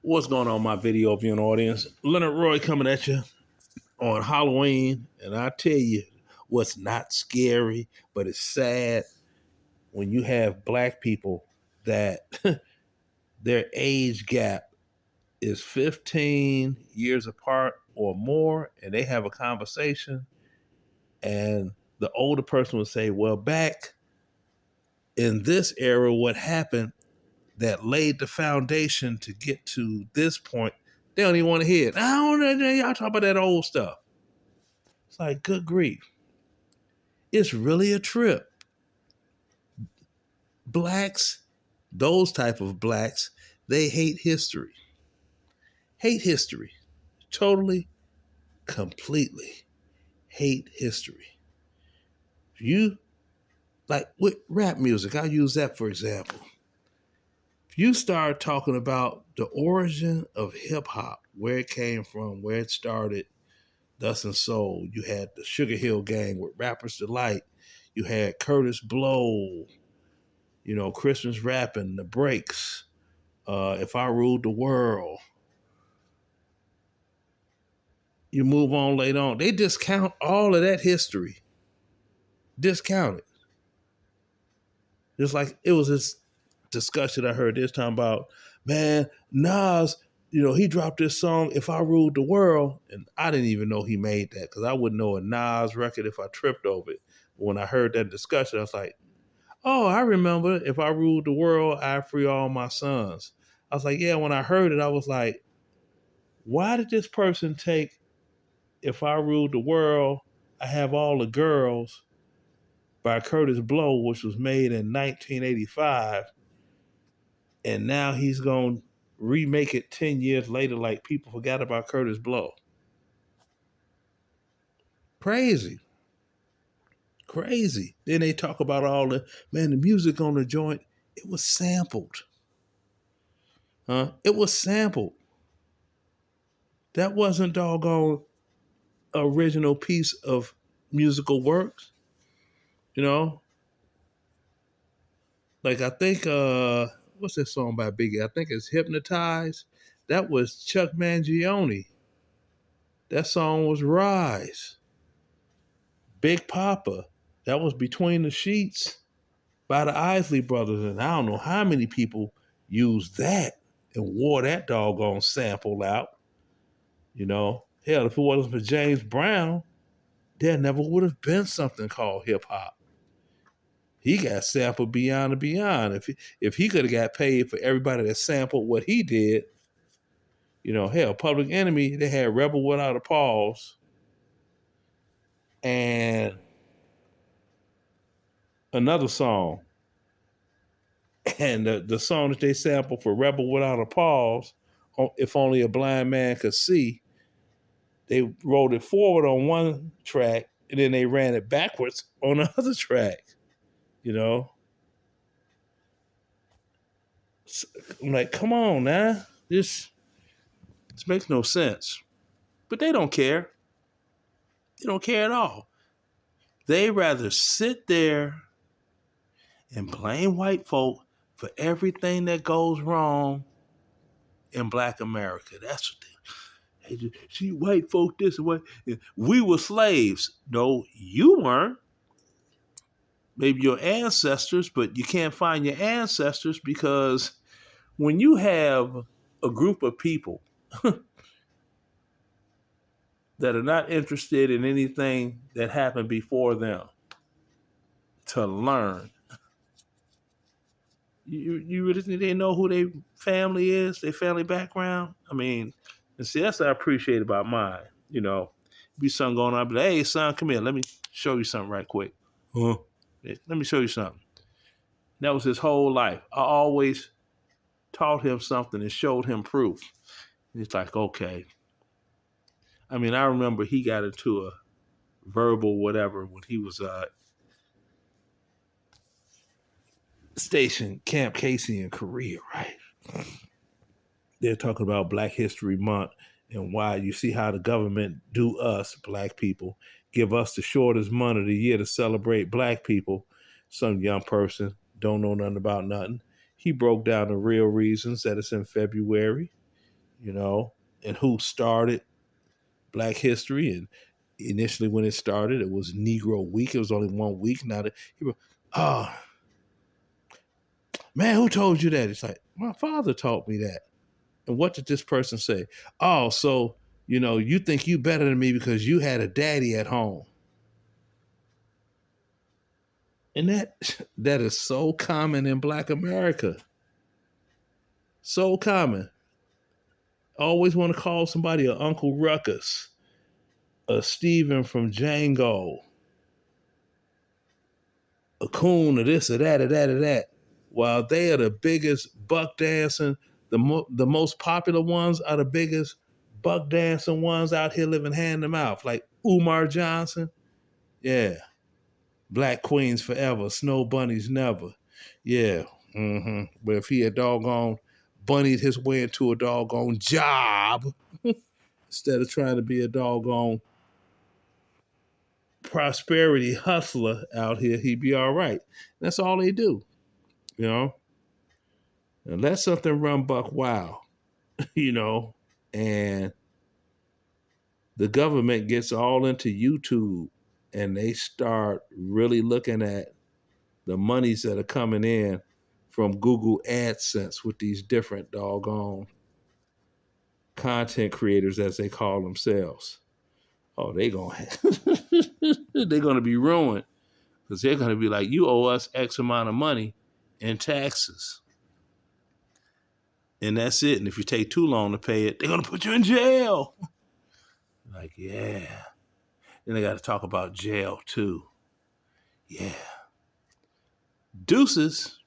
What's going on, my video viewing audience? Leonard Roy coming at you on Halloween, and I tell you what's not scary, but it's sad when you have black people that their age gap is 15 years apart or more, and they have a conversation, and the older person will say, well, back in this era, what happened that laid the foundation to get to this point, they don't even want to hear it. I don't know, y'all talk about that old stuff. It's like, good grief. It's really a trip. Blacks, those type of blacks, they hate history. Hate history. Totally, completely hate history. You, like with rap music, I'll use that for example. If you start talking about the origin of hip hop, where it came from, where it started, Dust and Soul, you had the Sugar Hill Gang with Rapper's Delight, you had Curtis Blow, Christmas rapping, the breaks, If I Ruled the World. You move on later on. They discount all of that history. Discount it. Just like it was this discussion I heard this time about, man, Nas, he dropped this song, If I Ruled the World, and I didn't even know he made that because I wouldn't know a Nas record if I tripped over it. But when I heard that discussion, I was like, oh, I remember If I Ruled the World, I Free All My Sons. I was like, yeah, when I heard it, I was like, why did this person take If I Ruled the World, I Have All the Girls by Curtis Blow, which was made in 1985, and now he's going to remake it 10 years later like people forgot about Curtis Blow. Crazy. Then they talk about all the music on the joint, it was sampled. It was sampled. That wasn't doggone original piece of musical works. Like I think what's that song by Biggie? I think it's Hypnotized. That was Chuck Mangione. That song was Rise. Big Papa. That was Between the Sheets by the Isley Brothers. And I don't know how many people used that and wore that doggone sample out. Hell, if it wasn't for James Brown, there never would have been something called hip hop. He got sampled beyond and beyond. If he could have got paid for everybody that sampled what he did, hell, Public Enemy, they had Rebel Without a Pause and another song. And the song that they sampled for Rebel Without a Pause, If Only a Blind Man Could See, they rolled it forward on one track and then they ran it backwards on the other track. I'm like, come on now. This makes no sense. But they don't care. They don't care at all. They rather sit there and blame white folk for everything that goes wrong in Black America. That's what they see, white folk this way. We were slaves. No, you weren't. Maybe your ancestors, but you can't find your ancestors because when you have a group of people that are not interested in anything that happened before them to learn, you really think they know who their family is, their family background? I mean, and see, that's what I appreciate about mine. Be something going on, I'd be like, hey, son, come here. Let me show you something right quick. Huh? Let me show you something. That was his whole life. I always taught him something and showed him proof. And it's like, okay. I mean, I remember he got into a verbal whatever when he was stationed Camp Casey in Korea, right? They're talking about Black History Month and why you see how the government do us, black people, give us the shortest month of the year to celebrate black people. Some young person don't know nothing about nothing. He broke down the real reasons that it's in February. you know, and who started Black History. And initially, when it started, it was Negro Week. It was only 1 week. Now that people, oh man, who told you that? It's like, my father taught me that. And what did this person say? Oh, so you think you better than me because you had a daddy at home. And that is so common in Black America. So common. Always want to call somebody a Uncle Ruckus, a Steven from Django, a coon, or this or that or that or that. While they are the biggest buck dancing, the most popular ones are the biggest buck dancing ones out here living hand to mouth, like Umar Johnson. Yeah. Black Queens forever, Snow Bunnies never. Yeah. But if he had doggone bunnied his way into a doggone job instead of trying to be a doggone prosperity hustler out here, he'd be all right. That's all they do, you know. And let something run buck wild, and the government gets all into YouTube and they start really looking at the monies that are coming in from Google AdSense with these different doggone content creators, as they call themselves. Oh, they're gonna be ruined, because they're gonna be like, you owe us X amount of money in taxes, and that's it. And if you take too long to pay it, they're gonna put you in jail. Like, yeah. Then they got to talk about jail too. Yeah. Deuces.